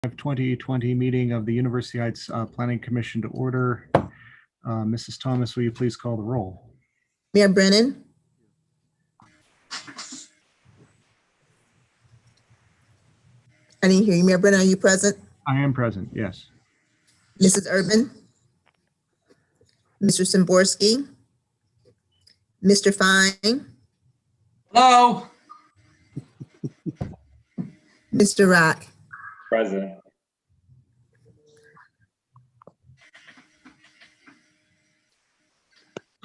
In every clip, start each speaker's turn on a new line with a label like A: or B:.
A: 2020 meeting of the University Heights Planning Commission to order. Mrs. Thomas, will you please call the roll?
B: Mayor Brennan. I didn't hear you. Mayor Brennan, are you present?
A: I am present, yes.
B: Mrs. Urban? Mr. Szymborski? Mr. Fine?
C: Hello.
B: Mr. Rock?
D: Present.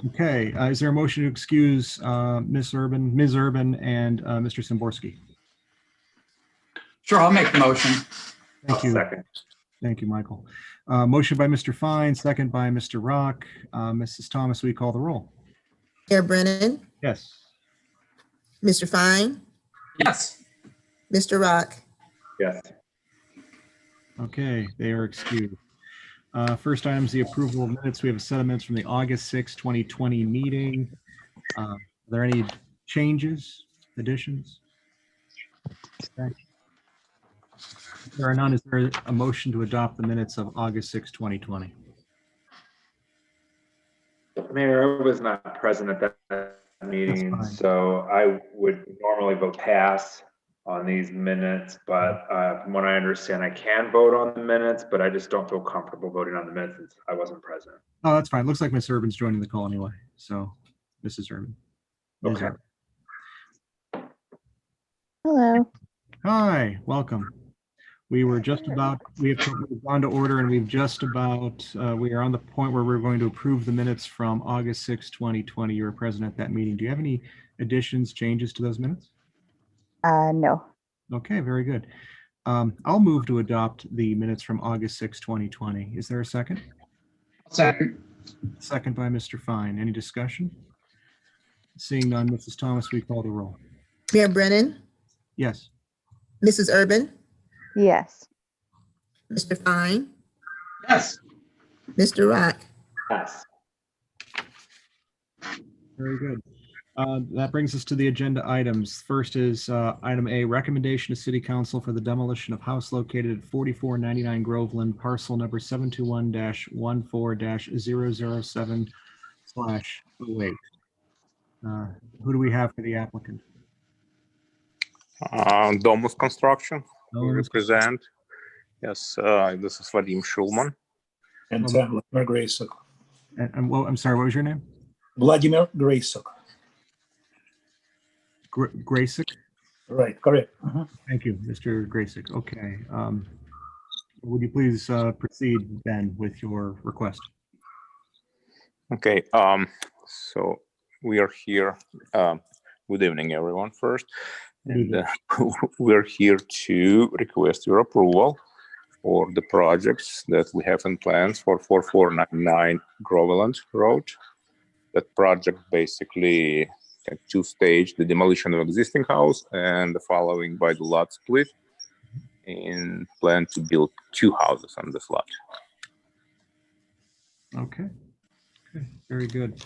A: Okay, is there a motion to excuse Ms. Urban and Mr. Szymborski?
C: Sure, I'll make the motion.
A: Thank you.
D: Second.
A: Thank you, Michael. Motion by Mr. Fine, second by Mr. Rock. Mrs. Thomas, will you call the roll?
B: Mayor Brennan?
A: Yes.
B: Mr. Fine?
C: Yes.
B: Mr. Rock?
D: Yes.
A: Okay, they are excused. First item is the approval of minutes. We have a set of minutes from the August 6, 2020 meeting. Are there any changes, additions? Okay. If there are none, is there a motion to adopt the minutes of August 6, 2020?
D: Mayor, I was not present at that meeting,
A: fine.
D: so I would normally vote pass on these minutes, but from what I understand, I can vote on the minutes, but I just don't feel comfortable voting on the minutes since I wasn't present.
A: Oh, that's fine. Looks like Ms. Urban's joining the call anyway. So, Mrs. Urban. Ms.
D: Okay.
A: Urban.
E: Hello.
A: Hi, welcome. We were just about, we've gone to order and we've just about, we are on the point where we're going to approve the minutes from August 6, 2020. You were present at that meeting. Do you have any additions, changes to those minutes?
E: No.
A: Okay, very good. I'll move to adopt the minutes from August 6, 2020. Is there a second?
C: Second.
A: Second by Mr. Fine. Any discussion? Seeing none, Mrs. Thomas, we call the roll.
B: Mayor Brennan?
A: Yes.
B: Mrs. Urban?
E: Yes.
B: Mr. Fine?
C: Yes.
B: Mr. Rock?
D: Pass.
A: Very good. That brings us to the agenda items. First is item A, recommendation to City Council for the demolition of house located at 4499 Groveland, parcel number 721-14-007/08. Who do we have for the applicant?
F: Domus Construction, we
A: Domus.
F: represent. Yes, this is Vadim Shulman.
G: And Vladimir Graysuk.
A: And well, I'm sorry, what was your name?
G: Vladimir Graysuk.
A: Graysick?
G: Right, correct. Uh-huh.
A: Thank you, Mr. Graysick. Okay. Would you please proceed, Ben, with your request?
F: Okay, so we are here. Good evening, everyone, first. And we're here to request your approval for the projects that we have in plans for 4499 Groveland Road. That project basically can two-stage the demolition of existing house and the following by the lot split, and plan to build two houses on this lot.
A: Okay. Okay, very good.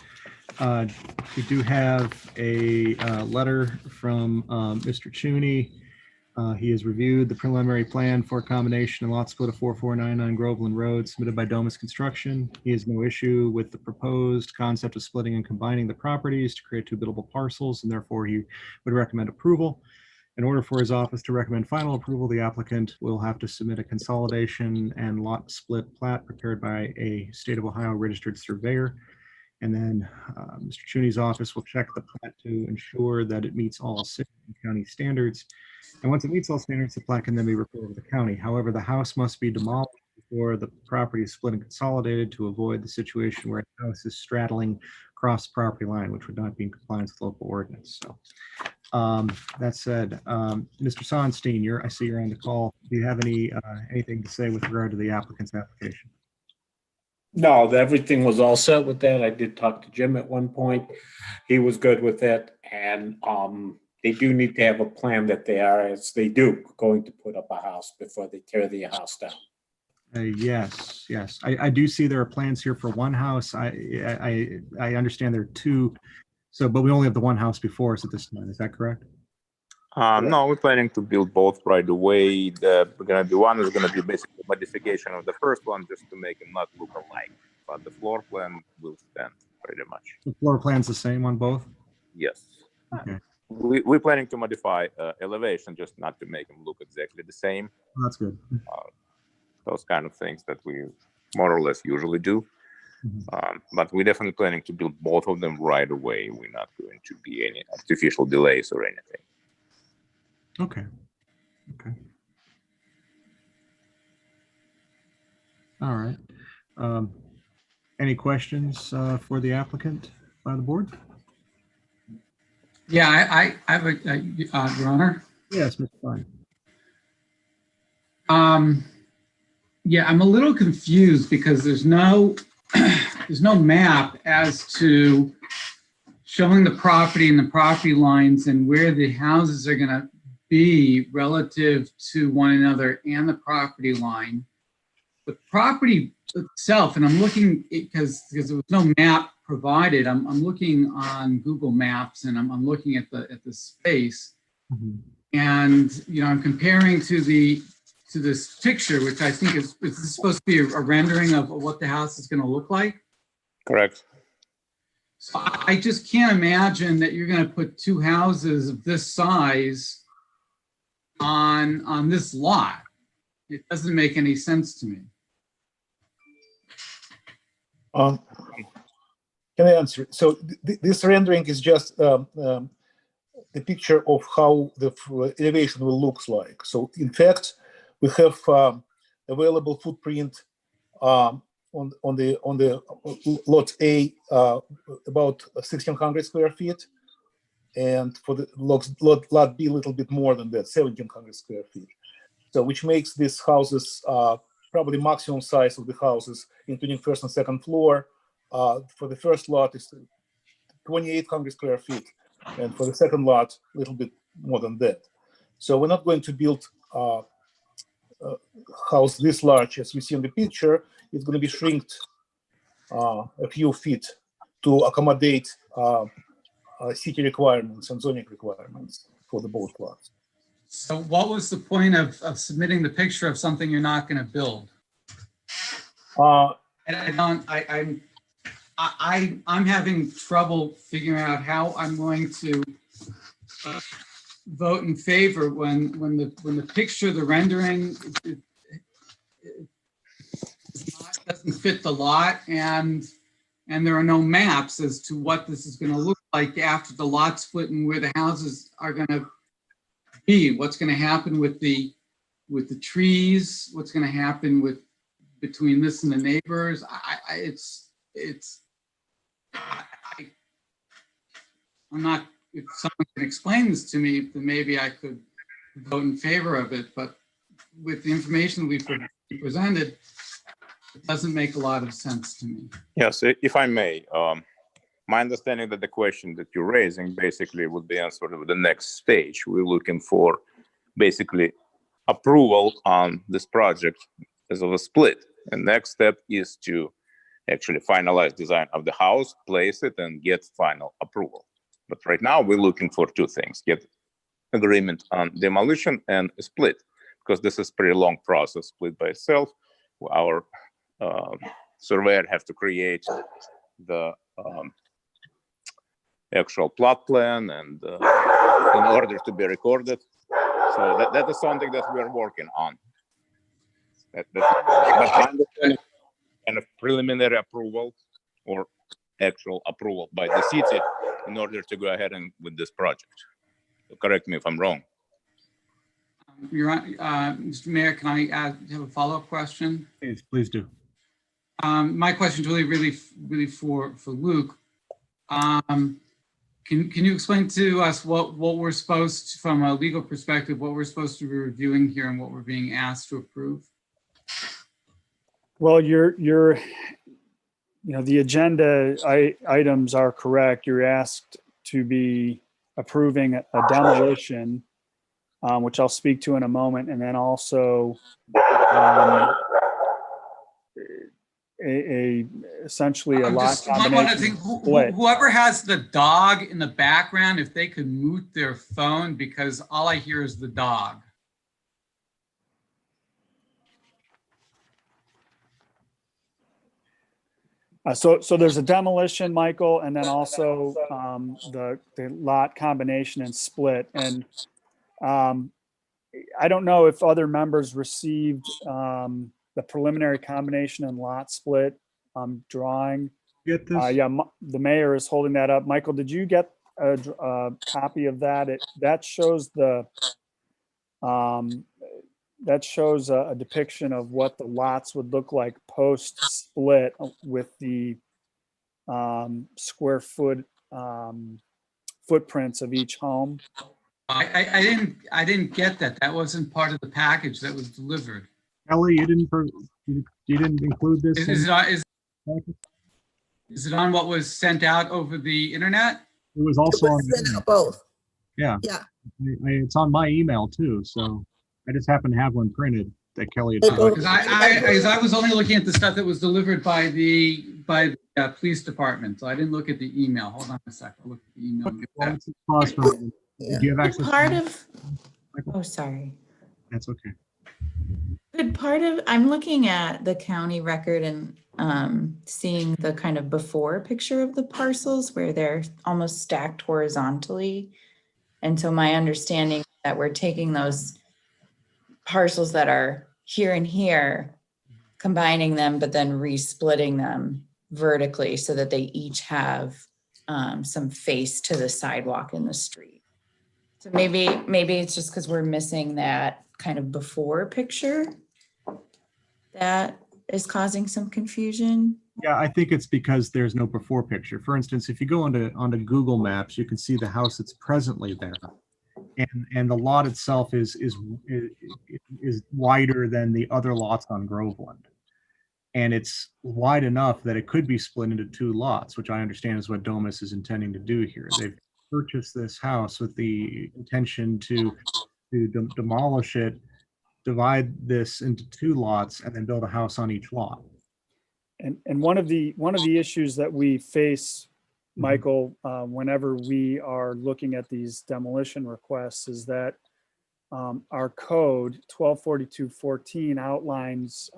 A: We do have a letter from Mr. Chuney. He has reviewed the preliminary plan for a combination and lot split of 4499 Groveland Road submitted by Domus Construction. He has no issue with the proposed concept of splitting and combining the properties to create two buildable parcels, and therefore he would recommend approval. In order for his office to recommend final approval, the applicant will have to submit a consolidation and lot split plat prepared by a state of Ohio registered surveyor. And then Mr. Chuney's office will check the plat to ensure that it meets all city and county standards. And once it meets all standards, the plat can then be reported to the county. However, the house must be demolished before the property is split and consolidated to avoid the situation where the house is straddling across the property line, which would not be in compliance with local ordinance. So that said, Mr. Sonstein, I see you're on the call. Do you have anything to say with regard to the applicant's application?
H: No, everything was all set with that. I did talk to Jim at one point. He was good with it. And they do need to have a plan that they are, as they do, going to put up a house before they tear the house down.
A: Yes. I do see there are plans here for one house. I understand there are two. So, but we only have the one house before us at this time. Is that correct?
F: No, we're planning to build both right away. One is gonna be basically modification of the first one, just to make them not look alike. But the floor plan will stand pretty much.
A: The floor plan's the same on both?
F: Yes.
A: Okay,
F: We're planning to modify elevation, just not to make them look exactly the same.
A: that's good.
F: Those kind of things that we more or less usually do.
A: Mhm.
F: But we're definitely planning to build both of them right away. We're not going to be any artificial delays or anything.
A: Okay. Okay. All right. Any questions for the applicant by the board?
C: Yeah, I have Your Honor.
A: Yes, Mr. Klein.
C: Yeah, I'm a little confused because there's no map as to showing the property and the property lines and where the houses are gonna be relative to one another and the property line. The property itself, and I'm looking, because there was no map provided, I'm looking on Google Maps and I'm looking at the space.
A: Mhm.
C: And, I'm comparing to this picture, which I think is this supposed to be a rendering of what the house is going to look like.
F: Correct.
C: So I just can't imagine that you're going to put two houses of this size on this lot. It doesn't make any sense to me.
G: Can I answer? So this rendering is just the picture of how the elevation will look like. So in fact, we have available footprint on the lot A about 1,600 square feet, and for the lot B a little bit more than that, 1,700 square feet. So which makes these houses probably maximum size of the houses, including first and second floor. For the first lot is 2,800 square feet, and for the second lot, a little bit more than that. So we're not going to build a house this large as we see in the picture. It's going to be shrinked a few feet to accommodate city requirements and zoning requirements for the both lots.
C: So what was the point of submitting the picture of something you're not going to build? And I'm having trouble figuring out how I'm going to vote in favor when the picture, the rendering, doesn't fit the lot, and there are no maps as to what this is going to look like after the lot split and where the houses are going to be. What's going to happen with the trees? What's going to happen between this and the neighbors? I'm not, if someone can explain this to me, then maybe I could vote in favor of it, but with the information we've presented, it doesn't make a lot of sense to me.
F: Yes, if I may, my understanding that the question that you're raising basically would be answered with the next stage. We're looking for basically approval on this project as of a split. And next step is to actually finalize design of the house, place it, and get final approval. But right now we're looking for two things: get agreement on demolition and a split, because this is a pretty long process. Split by itself, our surveyor have to create the actual plot plan and in order to be recorded. So that is something that we're working on. But my understanding, kind of preliminary approval or actual approval by the city in order to go ahead and with this project. So correct me if I'm wrong.
C: Mr. Mayor, can I have a follow-up question?
A: Please do.
C: My question is really for Luke. Can you explain to us what we're supposed to, from a legal perspective, what we're supposed to be reviewing here and what we're being asked to approve?
I: Well, the agenda items are correct. You're asked to be approving a demolition, which I'll speak to in a moment, and then also essentially a
C: I'm
I: lot
C: just one other thing.
I: combination split.
C: Whoever has the dog in the background, if they could mute their phone, because all I hear is the dog.
I: So there's a demolition, Michael, and then also the lot combination and split. And I don't know if other members received the preliminary combination and lot split drawing.
A: Get this?
I: Yeah, the mayor is holding that up. Michael, did you get a copy of that? That shows a depiction of what the lots would look like post split with the square foot footprints of each home.
C: I didn't get that. That wasn't part of the package that was delivered.
A: Kelly, you didn't include this?
C: Is
A: in-
C: it on what was sent out over the internet?
A: It was
B: It
A: also on,
B: was sent out both.
A: yeah.
B: Yeah.
A: It's on my email too, so I just happen to have one printed that Kelly had.
B: It goes-
C: Because I was only looking at the stuff that was delivered by the police department, so I didn't look at the email. Hold on a second. I'll look at the email.
A: Well, it's a pause for a minute.
B: Yeah.
A: Do you have
J: Good
A: access? to
J: part
A: it?
J: of, oh, sorry.
A: That's okay.
J: Good part of, I'm looking at the county record and seeing the kind of before picture of the parcels where they're almost stacked horizontally. And so my understanding that we're taking those parcels that are here and here, combining them, but then re-splitting them vertically so that they each have some face to the sidewalk in the street. So maybe it's just because we're missing that kind of before picture that is causing some confusion.
A: Yeah, I think it's because there's no before picture. For instance, if you go onto Google Maps, you can see the house that's presently there. And the lot itself is wider than the other lots on Groveland. And it's wide enough that it could be split into two lots, which I understand is what Domus is intending to do here. They've purchased this house with the intention to demolish it, divide this into two lots, and then build a house on each lot.
I: And one of the issues that we face, Michael, whenever we are looking at these demolition requests is that our code 1242-14 outlines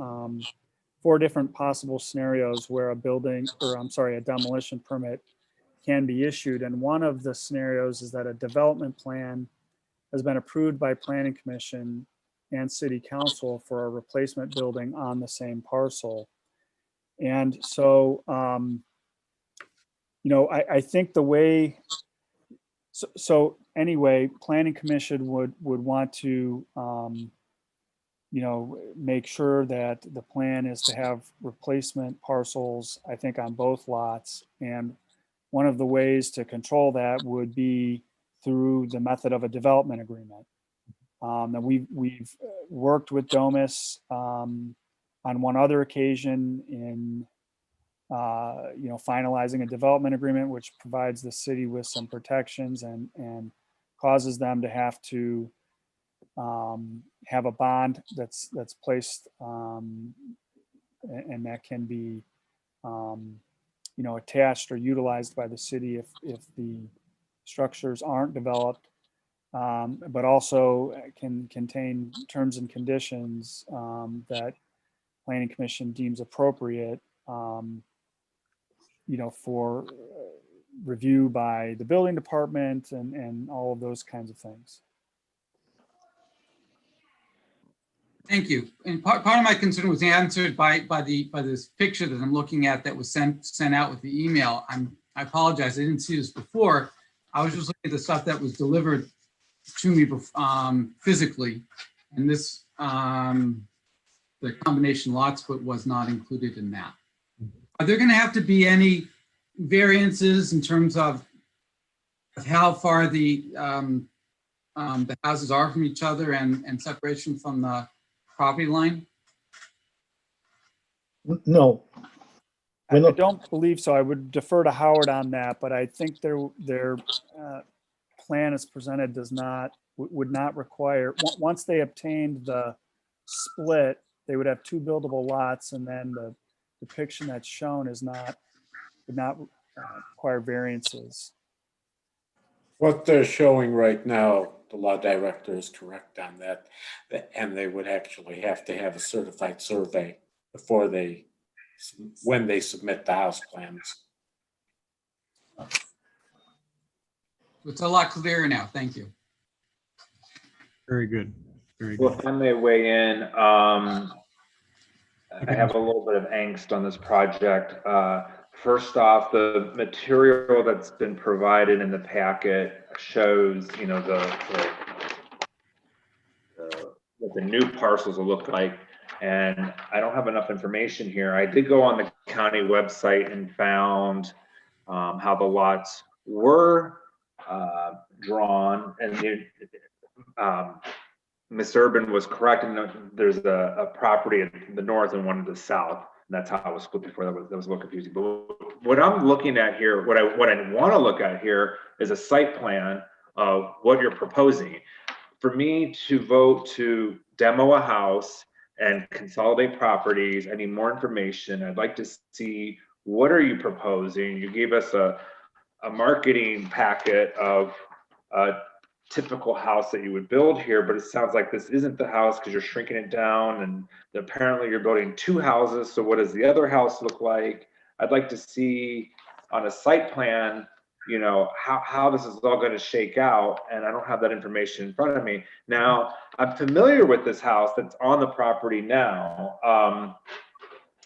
I: 4 different possible scenarios where a demolition permit can be issued. And one of the scenarios is that a development plan has been approved by Planning Commission and City Council for a replacement building on the same parcel. And so, I think the way, so anyway, Planning Commission would want to, make sure that the plan is to have replacement parcels, I think, on both lots. And one of the ways to control that would be through the method of a development agreement. And we've worked with Domus on one other occasion in finalizing a development agreement, which provides the city with some protections and causes them to have to have a bond that's placed and that can be attached or utilized by the city if the structures aren't developed, but also can contain terms and conditions that Planning Commission deems appropriate, for review by the building department and all of those kinds of things.
C: Thank you. And part of my concern was answered by this picture that I'm looking at that was sent out with the email. I apologize, I didn't see this before. I was just looking at the stuff that was delivered to me physically, and this the combination lot split was not included in that. Are there going to have to be any variances in terms of how far the houses are from each other and separation from the property line?
G: No.
I: I don't believe so. I would defer to Howard on that, but I think their plan as presented would not require, once they obtained the split, they would have 2 buildable lots, and then depiction that's shown is not, would not require variances.
H: What they're showing right now, the law director is correct on that. And they would actually have to have a certified survey before when they submit the house plans.
C: It's a lot clearer now. Thank you.
A: Very good. Very
D: Well,
A: good.
D: if I may weigh in, I have a little bit of angst on this project. First off, the material that's been provided in the packet shows, you know, what the new parcels will look like. And I don't have enough information here. I did go on the county website and found how the lots were drawn, and Ms. Urban was correct. And there's a property in the north and one in the south. And that's how it was split before. That was a little confusing. But what I'm looking at here, what I want to look at here is a site plan of what you're proposing. For me to vote to demo a house and consolidate properties, I need more information. I'd like to see, what are you proposing? You gave us a marketing packet of a typical house that you would build here, but it sounds like this isn't the house because you're shrinking it down, and apparently you're building two houses. So what does the other house look like? I'd like to see on a site plan, you know, how this is all going to shake out, and I don't have that information in front of me. Now, I'm familiar with this house that's on the property now,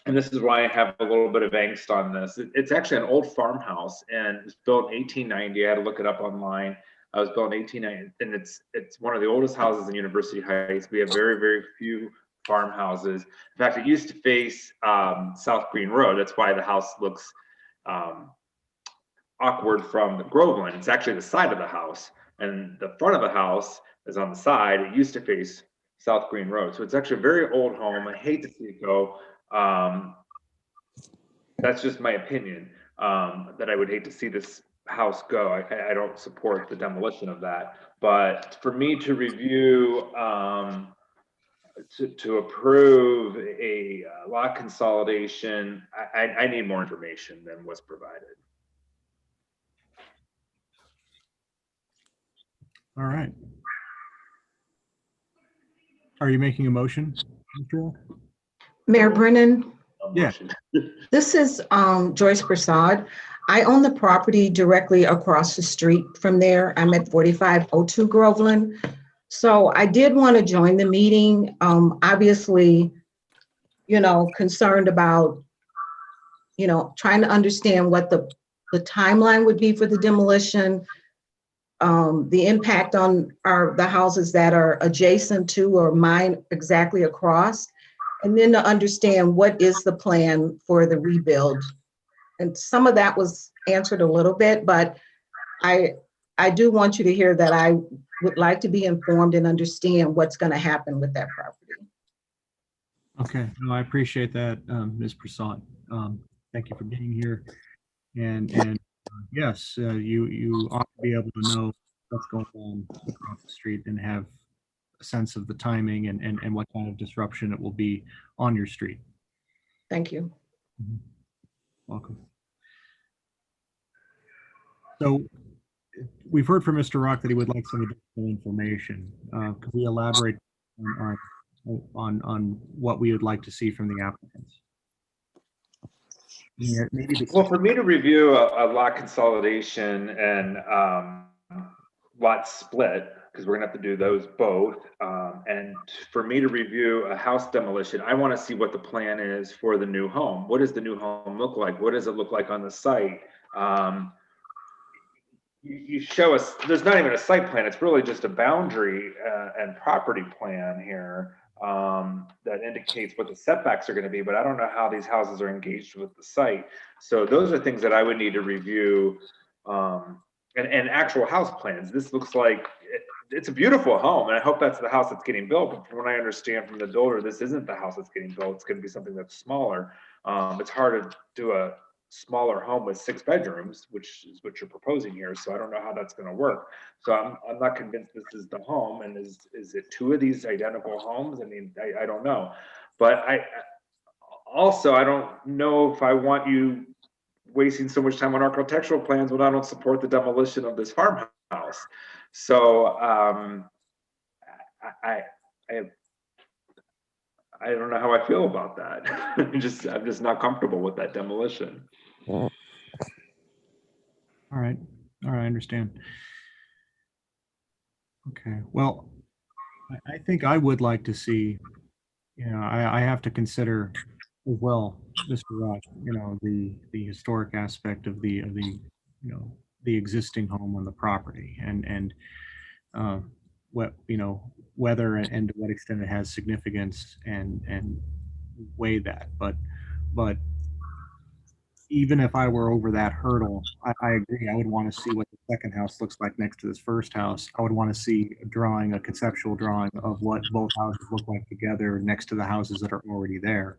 D: and this is why I have a little bit of angst on this. It's actually an old farmhouse, and it's built in 1890. I had to look it up online. I was built in 1890, and it's one of the oldest houses in University Heights. We have very, very few farmhouses. In fact, it used to face South Green Road. That's why the house looks awkward from the Groveland. It's actually the side of the house, and the front of the house is on the side. It used to face South Green Road. So it's actually a very old home. I hate to see it go. That's just my opinion, that I would hate to see this house go. I don't support the demolition of that. But for me to review, to approve a lot consolidation, I need more information than what's provided.
A: All right. Are you making a motion, Mr. Al?
K: Mayor Brennan,
A: Yeah.
K: this is Joyce Prasad. I own the property directly across the street from there. I'm at 4502 Groveland. So I did want to join the meeting. Obviously, you know, concerned about, you know, trying to understand what the timeline would be for the demolition, the impact on the houses that are adjacent to or mine exactly across, and then to understand what is the plan for the rebuild. And some of that was answered a little bit, but I do want you to hear that I would like to be informed and understand what's going to happen with that property.
A: Okay, no, I appreciate that, Ms. Prasad. Thank you for being here. And yes, you ought to be able to know what's going on across the street and have a sense of the timing and what kind of disruption it will be on your street.
K: Thank you.
A: Welcome. So we've heard from Mr. Rock that he would like some additional information. Could we elaborate on what we would like to see from the applicants? Yeah,
D: Well, for me to review a lot consolidation and lot split, because we're gonna have to do those both, and for me to review a house demolition, I want to see what the plan is for the new home. What does the new home look like? What does it look like on the site? You show us, there's not even a site plan. It's really just a boundary and property plan here that indicates what the setbacks are going to be, but I don't know how these houses are engaged with the site. So those are things that I would need to review, and actual house plans. This looks like it's a beautiful home, and I hope that's the house that's getting built. But from what I understand from the builder, this isn't the house that's getting built. It's going to be something that's smaller. It's hard to do a smaller home with 6 bedrooms, which is what you're proposing here. So I don't know how that's going to work. So I'm not convinced this is the home. And is it 2 of these identical homes? I mean, I don't know. But also, I don't know if I want you wasting so much time on architectural plans when I don't support the demolition of this farmhouse. So I don't know how I feel about that. I'm just not comfortable with that demolition.
A: All right, I understand. Okay, well, I think I would like to see, you know, I have to consider as well, Mr. Rock, you know, the historic aspect of the you know, the existing home on the property, and what, you know, whether and to what extent it has significance, and weigh that. But even if I were over that hurdle, I agree. I would want to see what the second house looks like next to this first house. I would want to see a conceptual drawing of what both houses look like together next to the houses that are already there,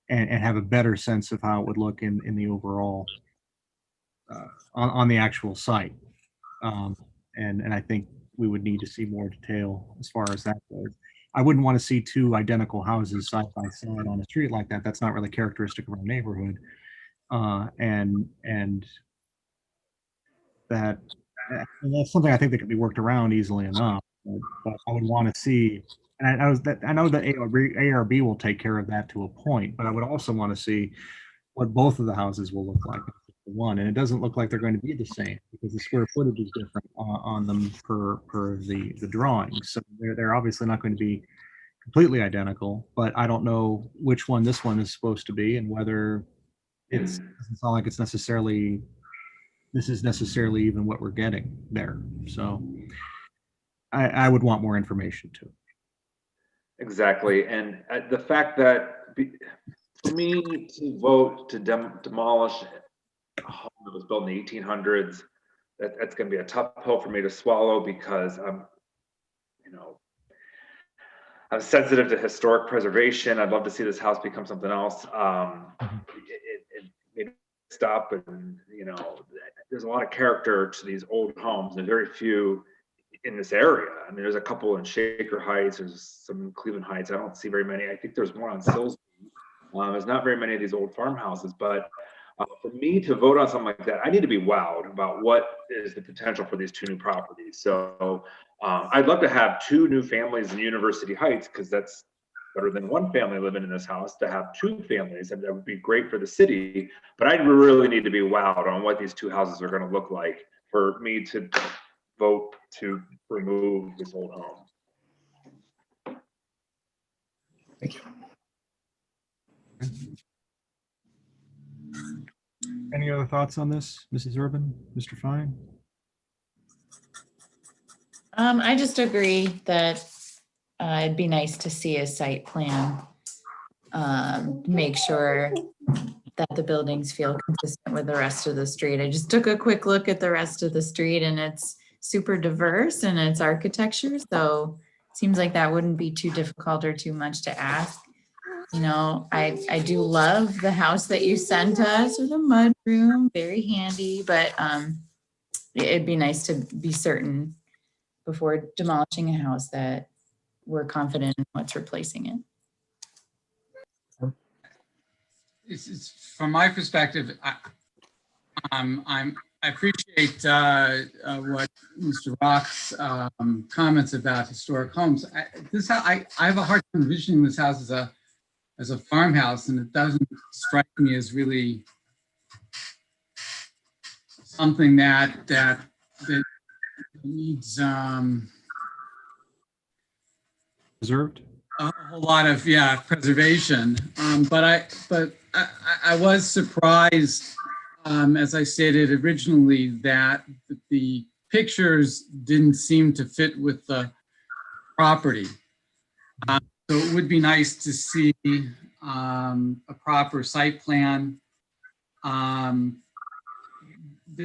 A: and have a better sense of how it would look in the overall, on the actual site. And I think we would need to see more detail as far as that goes. I wouldn't want to see two identical houses side by side on a street like that. That's not really characteristic of our neighborhood. And that's something I think that could be worked around easily enough. But I would want to see, and I know that ARB will take care of that to a point, but I would also want to see what both of the houses will look like. One, and it doesn't look like they're going to be the same because the square footage is different on them per the drawings. So they're obviously not going to be completely identical, but I don't know which one this one is supposed to be, and whether it doesn't sound like this is necessarily even what we're getting there. So I would want more information too.
D: Exactly, and the fact that for me to vote to demolish a home that was built in the 1800s, that's going to be a tough pill for me to swallow, because I'm sensitive to historic preservation. I'd love to see this house become something else. It made me stop, and there's a lot of character to these old homes, and very few in this area. I mean, there's a couple in Shaker Heights, there's some in Cleveland Heights. I don't see very many. I think there's more on Sills. There's not very many of these old farmhouses, but for me to vote on something like that, I need to be wowed about what is the potential for these two new properties. So I'd love to have two new families in University Heights, because that's better than one family living in this house. To have two families, and that would be great for the city. But I really need to be wowed on what these two houses are going to look like for me to vote to remove this old home.
G: Thank you.
A: Any other thoughts on this, Mrs. Urban, Mr. Fine?
J: I just agree that it'd be nice to see a site plan. Make sure that the buildings feel consistent with the rest of the street. I just took a quick look at the rest of the street, and it's super diverse in its architecture. So it seems like that wouldn't be too difficult or too much to ask. I do love the house that you sent us, or the mud room, very handy, but it'd be nice to be certain before demolishing a house that we're confident in what's replacing it.
C: It's from my perspective, I appreciate what Mr. Rock's comments about historic homes. I have a hard time envisioning this house as a farmhouse, and it doesn't strike me as really something that needs
A: Preserved?
C: a whole lot of preservation. But I was surprised, as I stated originally, that the pictures didn't seem to fit with the property. So it would be nice to see a proper site plan that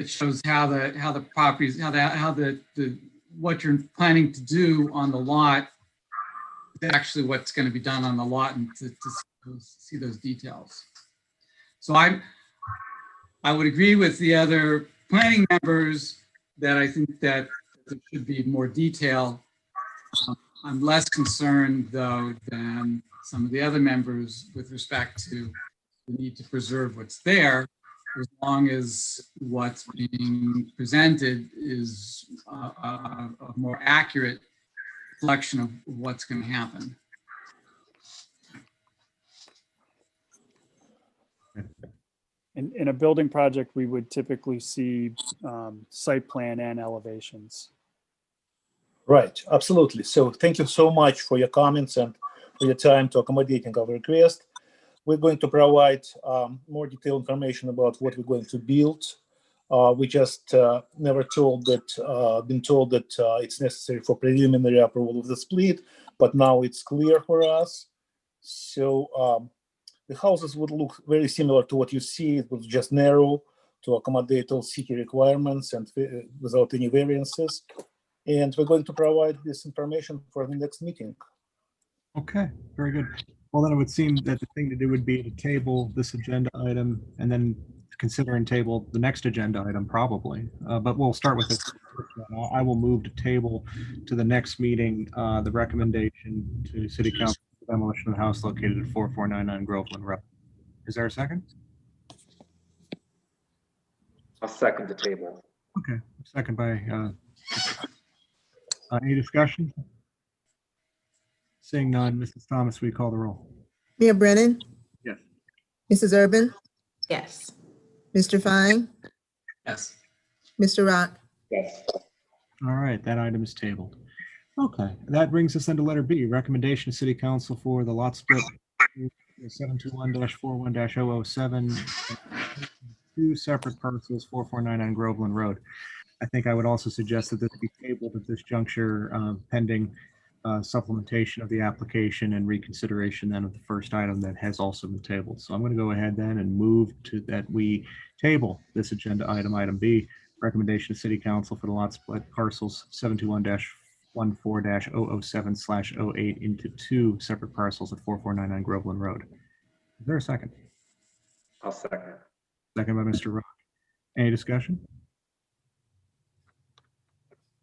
C: shows how the properties, what you're planning to do on the lot, actually what's going to be done on the lot, and to see those details. So I would agree with the other planning members that I think that there should be more detail. I'm less concerned, though, than some of the other members with respect to the need to preserve what's there, as long as what's being presented is a more accurate reflection of what's going to happen.
I: In a building project, we would typically see site plan and elevations.
G: Right, absolutely. So thank you so much for your comments and for your time to accommodating our request. We're going to provide more detailed information about what we're going to build. We just never been told that it's necessary for preliminary approval of the split, but now it's clear for us. So the houses would look very similar to what you see. It was just narrow to accommodate all city requirements and without any variances. And we're going to provide this information for the next meeting.
A: Okay, very good. Well, then it would seem that the thing to do would be to table this agenda item and then consider and table the next agenda item probably. But we'll start with this. I will move to table to the next meeting, the recommendation to City Council for demolition of the house located at 4499 Groveland Road. Is there a second?
D: I'll second the table.
A: Okay, second by, any discussion? Seeing none, Mrs. Thomas, will you call the roll?
B: Mayor Brennan,
A: Yes.
B: Mrs. Urban,
J: Yes.
B: Mr. Fine,
C: Yes.
B: Mr. Rock.
D: Yes.
A: All right, that item is tabled. Okay, that brings us into letter B, recommendation to City Council for the lot split 721-41-007, two separate parcels, 4499 Groveland Road. I think I would also suggest that this be tabled at this juncture pending supplementation of the application and reconsideration then of the first item that has also been tabled. So I'm going to go ahead then and move to that we table this agenda item, item B, recommendation to City Council for the lot split parcels 721-14-007/08 into two separate parcels at 4499 Groveland Road. Is there a second?
D: I'll second.
A: Second by Mr. Rock. Any discussion?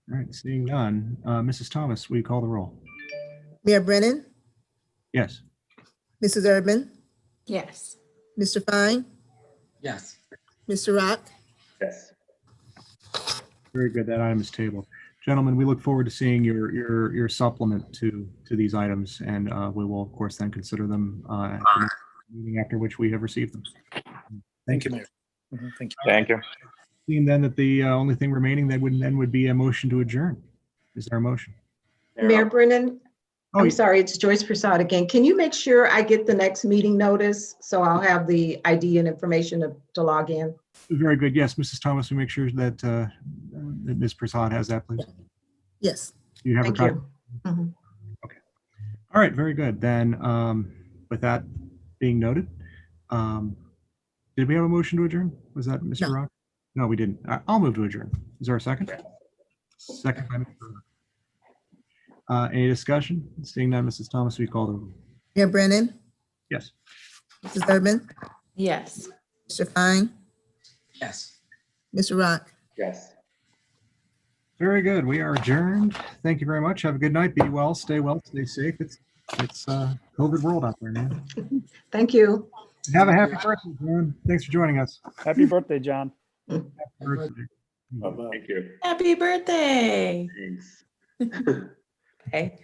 A: All right, seeing none. Mrs. Thomas, will you call the roll?
B: Mayor Brennan,
A: Yes.
B: Mrs. Urban,
J: Yes.
B: Mr. Fine,
C: Yes.
B: Mr. Rock.
D: Yes.
A: Very good. That item is tabled. Gentlemen, we look forward to seeing your supplement to these items, and we will, of course, then consider them at the next meeting after which we have received them.
G: Thank you, Mayor. Mhm, thank you.
F: Thank you.
A: Seeing then that the only thing remaining that would be a motion to adjourn. Is there a motion?
K: Mayor Brennan,
A: Oh,
K: I'm sorry, it's Joyce Prasad again. Can you make sure I get the next meeting notice? So I'll have the ID and information to log in.
A: very good. Yes, Mrs. Thomas, we make sure that that Ms. Prasad has that, please.
B: Yes.
A: You have a
K: Thank
A: copy?
K: you. Mhm.
A: All right, very good. Then with that being noted, did we have a motion to adjourn? Was that Mr.
B: No.
A: Rock? No, we didn't. I'll move to adjourn. Is there a second? Second by Mr. Rock. Any discussion? Seeing none, Mrs. Thomas, will you call the roll?
B: Mayor Brennan,
A: Yes.
B: Mrs. Urban,
J: Yes.
B: Mr. Fine,
C: Yes.
B: Mr. Rock.
D: Yes.
A: Very good. We are adjourned. Thank you very much. Have a good night. Be well, stay safe. It's COVID world out there, man.
K: Thank you.
A: Have a happy birthday, John. Thanks for joining us.
I: Happy birthday, John.
A: Happy birthday.
H: Bye-bye.
D: Thank you.
J: Happy birthday.
D: Thanks.
J: Okay.